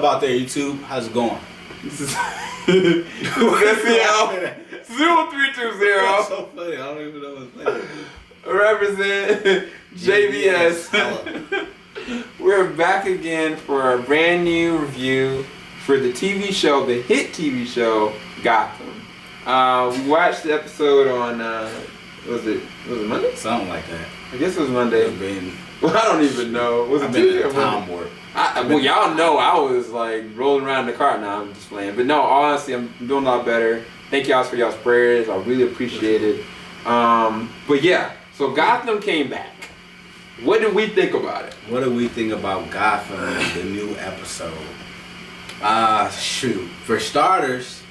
out there, YouTube. How's it going? This is 0320. That's so funny. I don't even know what's funny. Represent JBS. We're back again for a brand new review for the TV show, the hit TV show, Gotham. We watched the episode on, was it Monday? Something like that. I guess it was Monday. Well, I don't even know. Was it Tuesday or Monday? Well, y'all know I was like rolling around in the car. Now I'm just playing. But no, honestly, I'm doing a lot better. Thank y'all for y'all's prayers. I really appreciate it. But yeah, so Gotham came back. What did we think about it? What do we think about Gotham, the new episode? Shoot. For starters,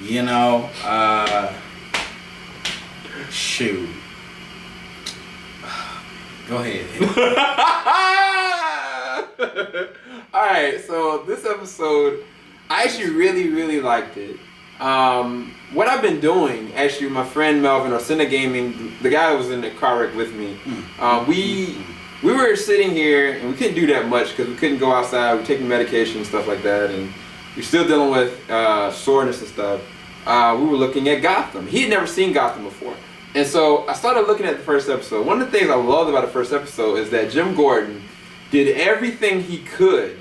you know, shoot. Go ahead. Alright, so this episode, I actually really liked it. What I've been doing, actually, my friend Melvin, or Cine Gaming, the guy who was in the car wreck with me, we were sitting here, and we couldn't do that much because we couldn't go outside. We were taking medication and stuff like that, and we're still dealing with soreness and stuff. We were looking at Gotham. He had never seen Gotham before. And so I started looking at the first episode. One of the things I loved about the first episode is that Jim Gordon did everything he could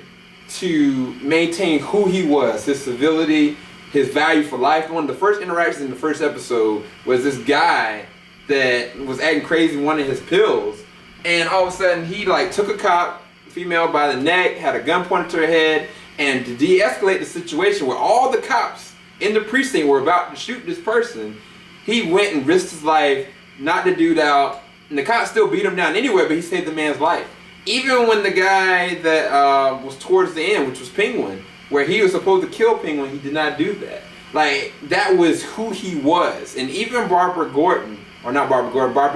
to maintain who he was, his civility, his value for life. One of the first interactions in the first episode was this guy that was acting crazy, wanted his pills, and all of a sudden he like took a cop, female by the neck, had a gun pointed to her head, and to de-escalate the situation where all the cops in the precinct were about to shoot this person, he went and risked his life, knocked the dude out, and the cops still beat him down anyway, but he saved the man's life. Even when the guy that was towards the end, which was Penguin, where he was supposed to kill Penguin, he did not do that. Like, that was who he was. And even Barbara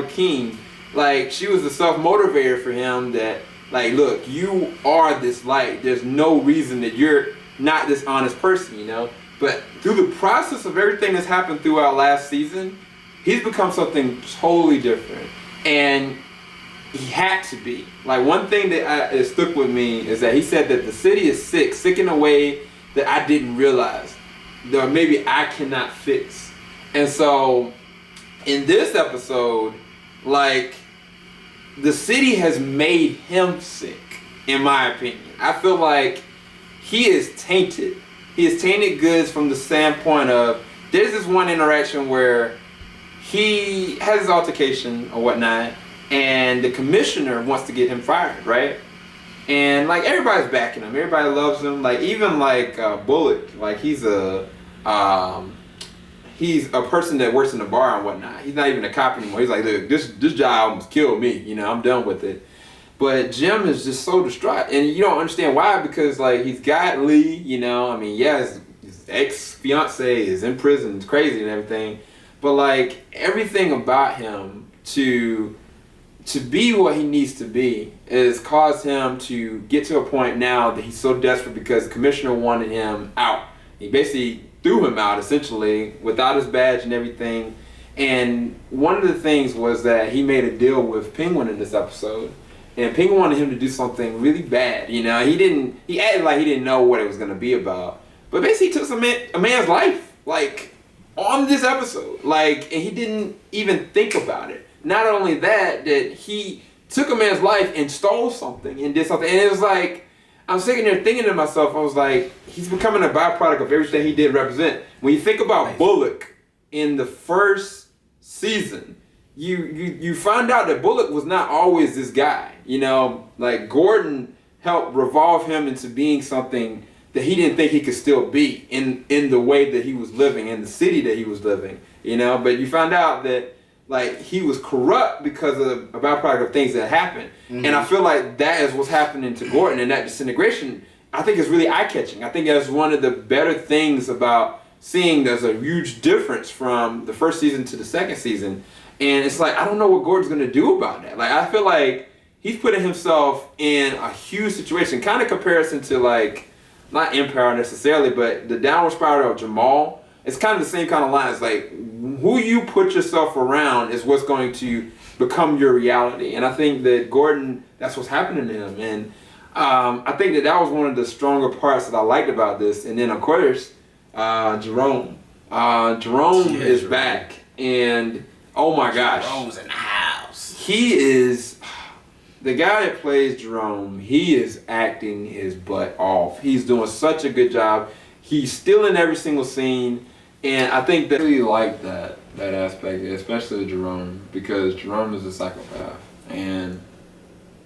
King, like, she was the self-motivator for him that, like, look, you are this light. There's no reason that you're not this honest person, you know? But through the process of everything that's happened throughout last season, he's become something totally different. And he had to be. Like, one thing that stuck with me is that he said that the city is sick in a way that I didn't realize, that maybe I cannot fix. And so, in this episode, like, the city has made him sick, in my opinion. I feel like he is tainted. He is tainted goods from the standpoint of, there's this one interaction where he has his altercation or whatnot, and the commissioner wants to get him fired, right? And like, everybody's backing him, everybody loves him. Like, even like Bullock, like he's a person that works in the bar and whatnot. He's not even a cop anymore. He's like, look, this job almost killed me, you know, I'm done with it. But Jim is just so distraught, and you don't understand why, because like, he's got Lee, you know, I mean, yeah, his ex-fiance is in prison, it's crazy and everything, but like, everything about him to be what he needs to be has caused him to get to a point now that he's so desperate because the commissioner wanted him out. He basically threw him out, essentially, without his badge and everything. And one of the things was that he made a deal with Penguin in this episode. And Penguin wanted him to do something really bad. You know, he acted like he didn't know what it was going to be about. But basically he took a man's life, like, on this episode. Like, and he didn't even think about it. Not only that he took a man's life and stole something and did something. And it was like, I'm sitting there thinking to myself, I was like, he's becoming a byproduct of everything he did represent. When you think about Bullock in the first season, you find out that Bullock was not always this guy. You know, like, Gordon helped revolve him into being something that he didn't think he could still be in the way that he was living, in the city that he was living, you know. But you find out that, like, he was corrupt because of a byproduct of things that happened. Mm-hmm. And I feel like that is what's happening to Gordon, and that disintegration, I think, is really eye-catching. I think that's one of the better things about seeing there's a huge difference from the first season to the second season. And it's like, I don't know what Gordon's going to do about that. Like, I feel like he's putting himself in a huge situation, kind of comparison to, like, not Empire necessarily, but the downward spiral of Jamal. It's kind of the same kind of lines. Like, who you put yourself around is what's going to become your reality. And I think that Gordon, that's what's happening to him. And I think that was one of the stronger parts that I liked about this. And then, of course, Jerome. Jerome is back. And, oh my gosh. Jerome's in the house. He is... The guy that plays Jerome, he is acting his butt off. He's doing such a good job. He's still in every single scene. And I think that I really like that aspect, especially Jerome, because Jerome is a psychopath. And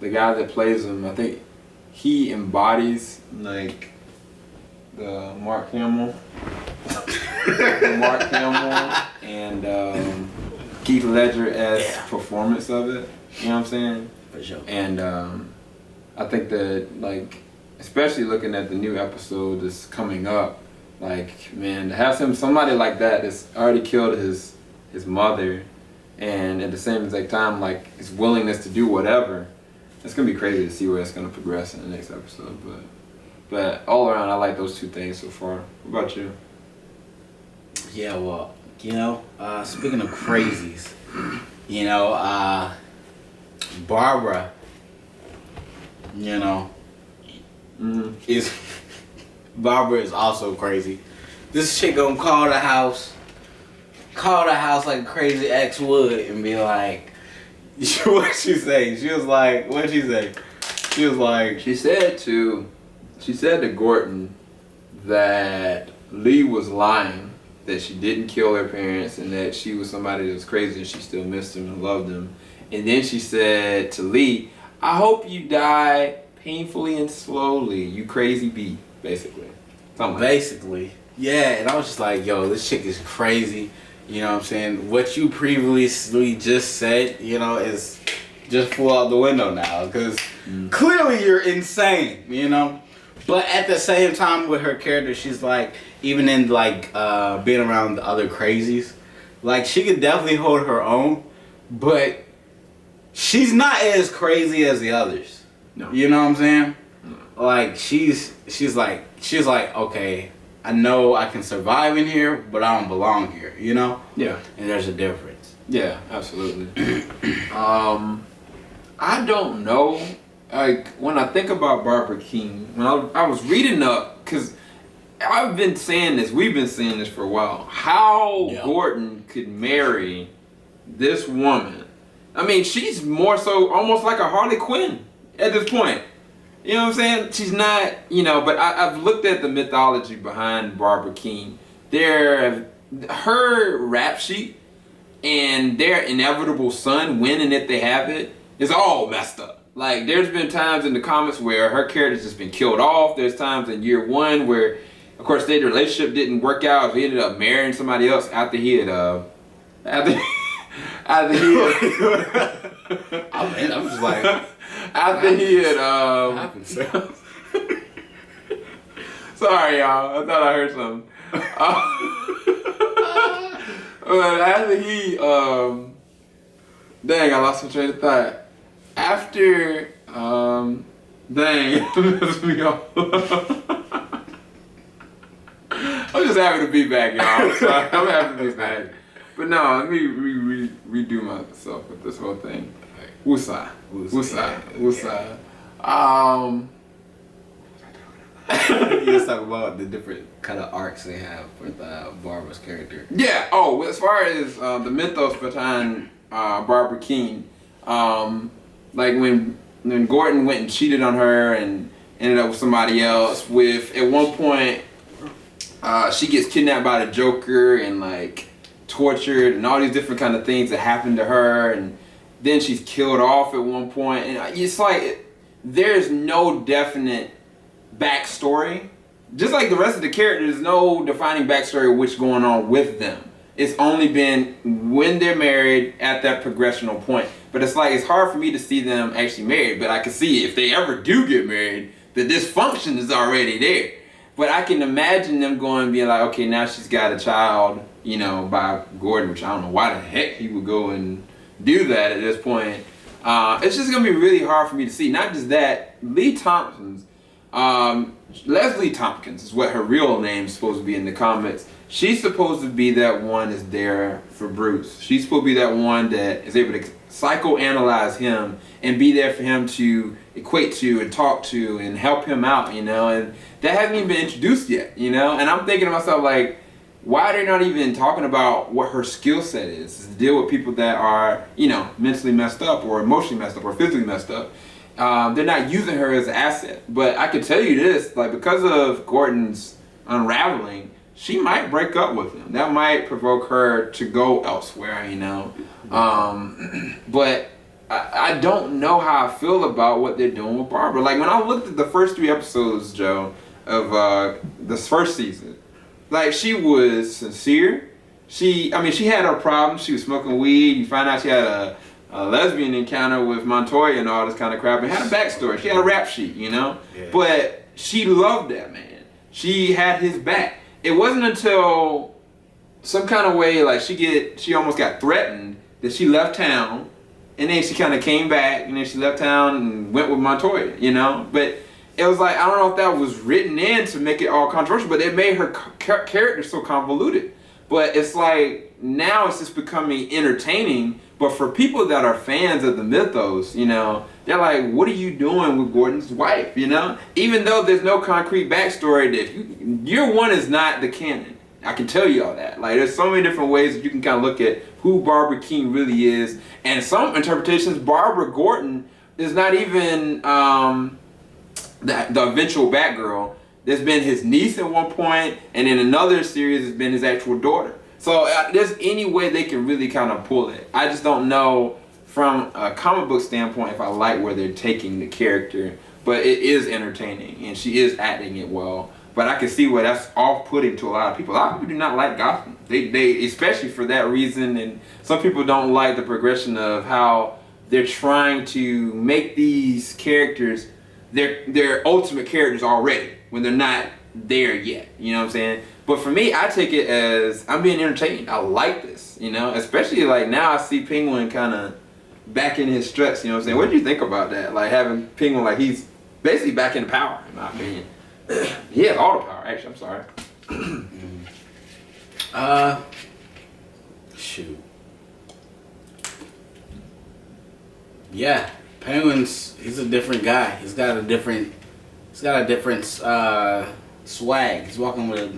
the guy that plays him, I think he embodies like the Mark Hamill. Mark Hamill and Keith Ledger-esque performance of it. You know what I'm saying? For sure. And I think that, like, especially looking at the new episode that's coming up, like, man, to have somebody like that that's already killed his mother, and at the same exact time, like, his willingness to do whatever, it's gonna be crazy to see where it's gonna progress in the next episode. But all around, I like those two things so far. What about you? Yeah, well, you know, speaking of crazies, you know, Barbara, you know, Barbara is also crazy. This chick gonna call the house like a crazy ex would and be like, what she say? She was like, what'd she say? She was like, She said to Gordon that Lee was lying, that she didn't kill her parents, and that she was somebody that was crazy and she still missed him and loved him. And then she said to Lee, I hope you die painfully and slowly, you crazy bee, basically. basically, yeah. And I was just like, yo, this chick is crazy. You know what I'm saying? What you previously just said, you know, is just flew out the window now. Because clearly you're insane, you know? But at the same time with her character, she's like, even in like being around the other crazies, like she could definitely hold her own. But she's not as crazy as the others. No. You know what I'm saying? No. Like she's like, okay, I know I can survive in here, but I don't belong here, you know? Yeah. And there's a difference. Yeah, absolutely. I don't know. Like, when I think about Barbara King, when I was reading up, because we've been saying this for a while, how Gordon could marry this woman. I mean, she's more so almost like a Harley Quinn at this point. You know what I'm saying? She's not, you know, but I've looked at the mythology behind Barbara King. Her rap sheet and their inevitable son, when and if they have it, is all messed up. Like, there's been times in the comics where her character's just been killed off. There's times in year one where, of course, their relationship didn't work out. He ended up marrying somebody else after he had, I'm just like, after he had, sorry, y'all. I thought I heard something. But after he, dang, I lost my train of thought. After, dang, this me off. I'm just happy to be back, y'all. I'm happy to be back. But no, let me redo myself with this whole thing. Woosah. You just talk about the different kind of arcs they have with Barbara's character. Yeah. Oh, as far as the mythos behind Barbara King, like when Gordon went and cheated on her and ended up with somebody else. At one point, she gets kidnapped by the Joker and like tortured and all these different kind of things that happened to her, and then she's killed off at one point. And it's like there's no definite backstory. Just like the rest of the characters, there's no defining backstory of what's going on with them. It's only been when they're married at that progressional point. But it's like, it's hard for me to see them actually married, but I can see if they ever do get married, the dysfunction is already there. But I can imagine them going and being like, okay, now she's got a child, you know, by Gordon, which I don't know why the heck he would go and do that at this point. It's just gonna be really hard for me to see. Not just that, Lee Thompson's, Leslie Tompkins is what her real name's supposed to be in the comics. She's supposed to be that one that's there for Bruce. She's supposed to be that one that is able to psychoanalyze him and be there for him to equate to and talk to and help him out, you know, and that hasn't even been introduced yet, you know, and I'm thinking to myself, like, why are they not even talking about what her skill set is to deal with people that are, you know, mentally messed up or emotionally messed up or physically messed up? They're not using her as an asset. But I can tell you this, like, because of Gordon's unraveling, she might break up with him. That might provoke her to go elsewhere, you know. But I don't know how I feel about what they're doing with Barbara. Like, when I looked at the first 3 episodes, Joe, of this first season, like, she was sincere. She had her problems. She was smoking weed. You find out she had a lesbian encounter with Montoya and all this kind of crap, and had a backstory. She had a rap sheet, you know? Yeah. But she loved that man. She had his back. It wasn't until some kind of way, like, she almost got threatened that she left town, and then she kind of came back, and then she left town and went with Montoya, you know? But it was like, I don't know if that was written in to make it all controversial, but it made her character so convoluted. But it's like, now it's just becoming entertaining. But for people that are fans of the mythos, you know, they're like, what are you doing with Gordon's wife, you know? Even though there's no concrete backstory, that year 1 is not the canon. I can tell you all that. Like, there's so many different ways that you can kind of look at who Barbara King really is. And some interpretations, Barbara Gordon is not even the eventual Batgirl. There's been his niece at one point, and in another series, it's been his actual daughter. So there's any way they can really kind of pull it. I just don't know from a comic book standpoint if I like where they're taking the character. But it is entertaining, and she is acting it well. But I can see where that's off-putting to a lot of people. A lot of people do not like Gotham. They especially for that reason, and some people don't like the progression of how they're trying to make these characters their ultimate characters already when they're not there yet. You know what I'm saying? But for me, I take it as I'm being entertained. I like this, you know, especially like now I see Penguin kind of back in his struts. You know what I'm saying? What do you think about that? Like having Penguin, like he's basically back in power, in my opinion. He has all the power, actually. I'm sorry. Shoot. Yeah, Penguin's, he's a different guy. He's got a different swag. He's walking with a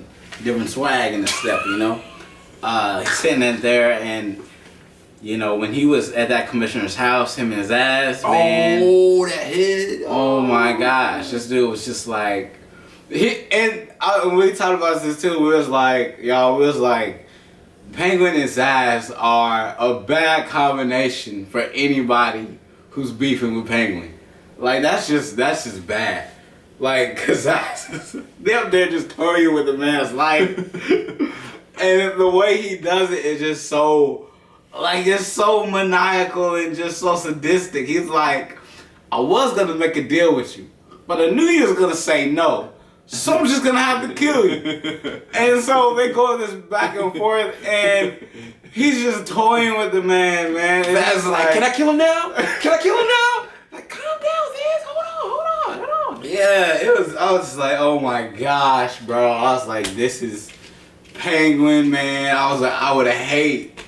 different swag in the step, you know? He's sitting in there, and, you know, when he was at that commissioner's house, him and his ass, man. Oh, that head. Oh my gosh. This dude was just like, we talked about this too. We was like, Penguin and Zaz are a bad combination for anybody who's beefing with Penguin. Like, that's just bad. Like, cause they up there just toying with the man's life. And the way he does it is just so, like, it's so maniacal and just so sadistic. He's like, I was gonna make a deal with you, but I knew you was gonna say no. So I'm just gonna have to kill you. And so they go this back and forth, and he's just toying with the man. That's like, can I kill him now? Can I kill him now? Like, calm down, Zaz. Hold on. Yeah, I was just like, oh my gosh, bro. I was like, this is Penguin, man. I was like, I would hate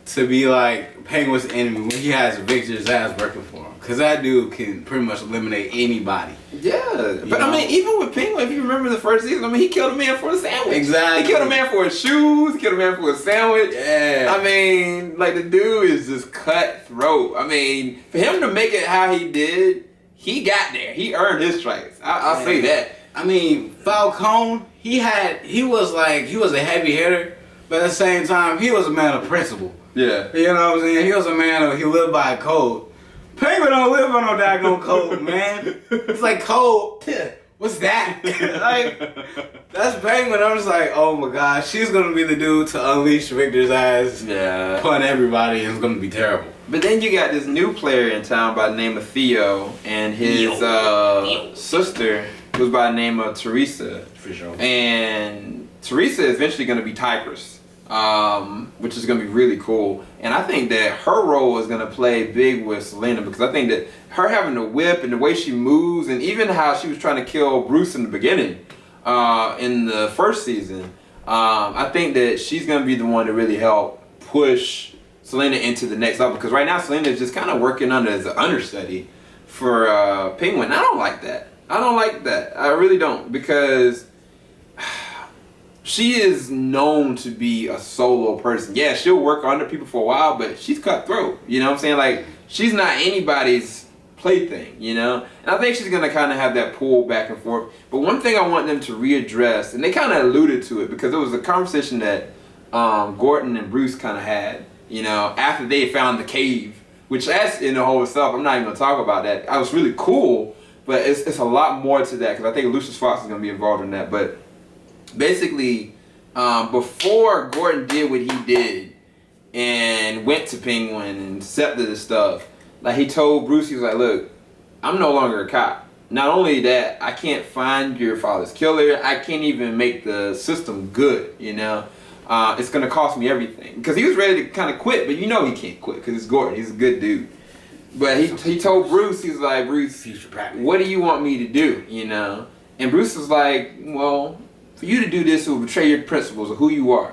to be like Penguin's enemy when he has Victor's ass working for him. Cause that dude can pretty much eliminate anybody. Yeah, but I mean, even with Penguin, if you remember the first season, I mean, he killed a man for a sandwich. Exactly. He killed a man for his shoes. He killed a man for a sandwich. Yeah. I mean, like, the dude is just cutthroat. I mean, for him to make it how he did, he got there. He earned his stripes. I'll say that. I mean, Falcone, he was a heavy hitter, but at the same time, he was a man of principle. Yeah. You know what I'm saying? He was a man he lived by a code. Penguin don't live on no daggone code, man. It's like code. What's that? Like, that's Penguin. I'm just like, oh my gosh, she's gonna be the dude to unleash Victor's ass. Yeah. Pun everybody, and it's gonna be terrible. But then you got this new player in town by the name of Theo, and his sister goes by the name of Teresa. For sure. And Teresa is eventually gonna be Tigress. which is going to be really cool. And I think that her role is going to play big with Selena, because I think that her having the whip and the way she moves, and even how she was trying to kill Bruce in the beginning, in the first season, I think that she's going to be the one to really help push Selena into the next level. Because right now Selena is just kind of working under as an understudy for Penguin. I don't like that. I really don't, because she is known to be a solo person. Yeah, she'll work under people for a while, but she's cutthroat. You know what I'm saying? Like, she's not anybody's plaything, you know? And I think she's going to kind of have that pull back and forth. But one thing I want them to readdress, and they kind of alluded to it, because it was a conversation that Gordon and Bruce kind of had, you know, after they found the cave, which that's in the whole itself. I'm not even going to talk about that. I was really cool, but it's a lot more to that, because I think Lucius Fox is going to be involved in that. But basically, before Gordon did what he did and went to Penguin and accepted the stuff, like, he told Bruce, he was like, look, I'm no longer a cop. Not only that, I can't find your father's killer. I can't even make the system good, you know? It's going to cost me everything. Because he was ready to kind of quit, but you know he can't quit because it's Gordon. He's a good dude. But he told Bruce, he was like, Bruce, what do you want me to do, you know? And Bruce was like, well, for you to do this, it will betray your principles of who you are.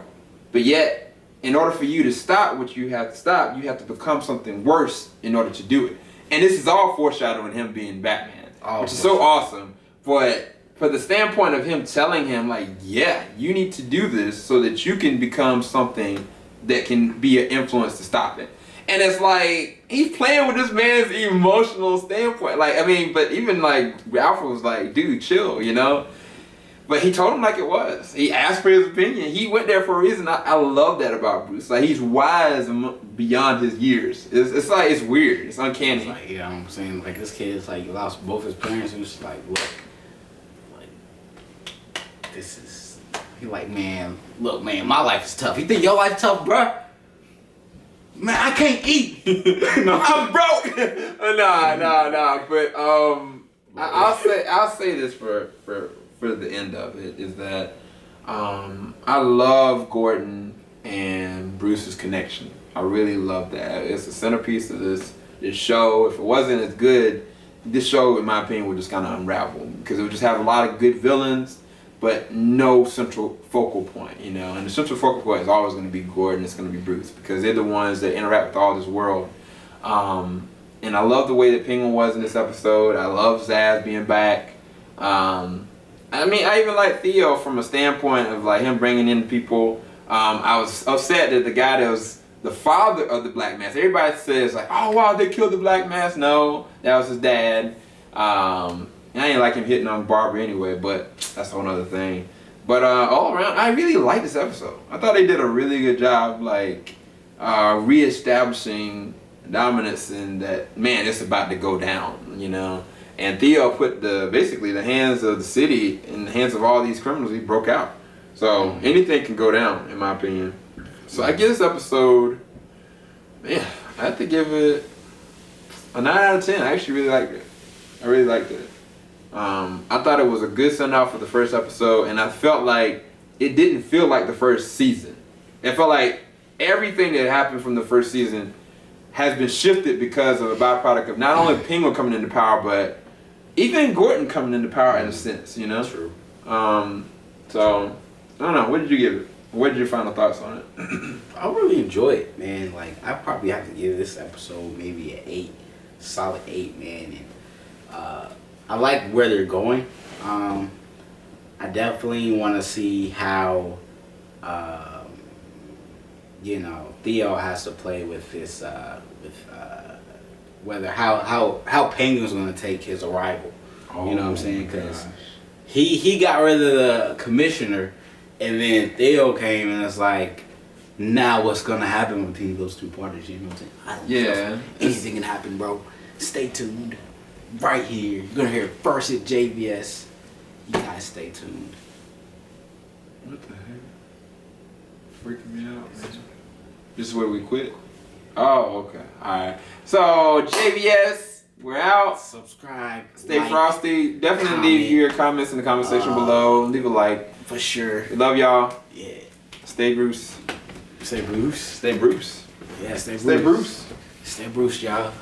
But yet, in order for you to stop what you have to stop, you have to become something worse in order to do it. And this is all foreshadowing him being Batman, which is so awesome. But for the standpoint of him telling him, like, yeah, you need to do this so that you can become something that can be an influence to stop it. And it's like, he's playing with this man's emotional standpoint. Like, I mean, but even like, Alfred was like, dude, chill, you know? But he told him like it was. He asked for his opinion. He went there for a reason. I love that about Bruce. Like, he's wise beyond his years. It's like, it's weird. It's uncanny. It's like, you know what I'm saying? Like, this kid is like, lost both his parents, and it's like, look, like, this is, he like, man, look, man, my life is tough. You think your life tough, bruh? Man, I can't eat. No, I'm broke. Nah. But I'll say this for the end of it, is that I love Gordon and Bruce's connection. I really love that. It's the centerpiece of this show. If it wasn't as good, this show, in my opinion, would just kind of unravel, because it would just have a lot of good villains, but no central focal point, you know. And the central focal point is always going to be Gordon. It's going to be Bruce, because they're the ones that interact with all this world. And I love the way that Penguin was in this episode. I love Zaz being back. I mean, I even like Theo from a standpoint of like him bringing in people. I was upset that the guy that was the father of the Black Mask, everybody says like, oh wow, they killed the Black Mask. No, that was his dad. And I didn't like him hitting on Barbara anyway, but that's a whole other thing. But all around, I really liked this episode. I thought they did a really good job, like reestablishing dominance, and that, man, it's about to go down, you know. And Theo put basically the hands of the city in the hands of all these criminals. He broke out. So anything can go down, in my opinion. So I give this episode, man, I have to give it a 9 out of 10. I actually really liked it. I really liked it. I thought it was a good send off for the first episode, and I felt like it didn't feel like the first season. It felt like everything that happened from the first season has been shifted because of a byproduct of not only Penguin coming into power, but even Gordon coming into power in a sense, you know? True. So, I don't know. What did you give it? What did your final thoughts on it? I really enjoyed it, man. Like, I probably have to give this episode maybe an 8, solid 8, man. And I like where they're going. I definitely want to see how, you know, Theo has to play with this, whether how Penguin's going to take his arrival. You know what I'm saying? Because he got rid of the commissioner, and then Theo came, and it's like, now what's going to happen between those two parties? You know what I'm saying? Yeah. Anything can happen, bro. Stay tuned. Right here. You're going to hear it first at JVS. You guys stay tuned. What the heck? Freaking me out, man. This is where we quit? Oh, okay. Alright. So, JVS, we're out. Subscribe. Stay like, frosty. Definitely comment. leave your comments in the comment section below. Leave a like. For sure. We love y'all. Yeah. Stay Bruce. Stay Bruce. Stay Bruce. Yeah, stay Bruce. Stay Bruce. Stay Bruce, y'all.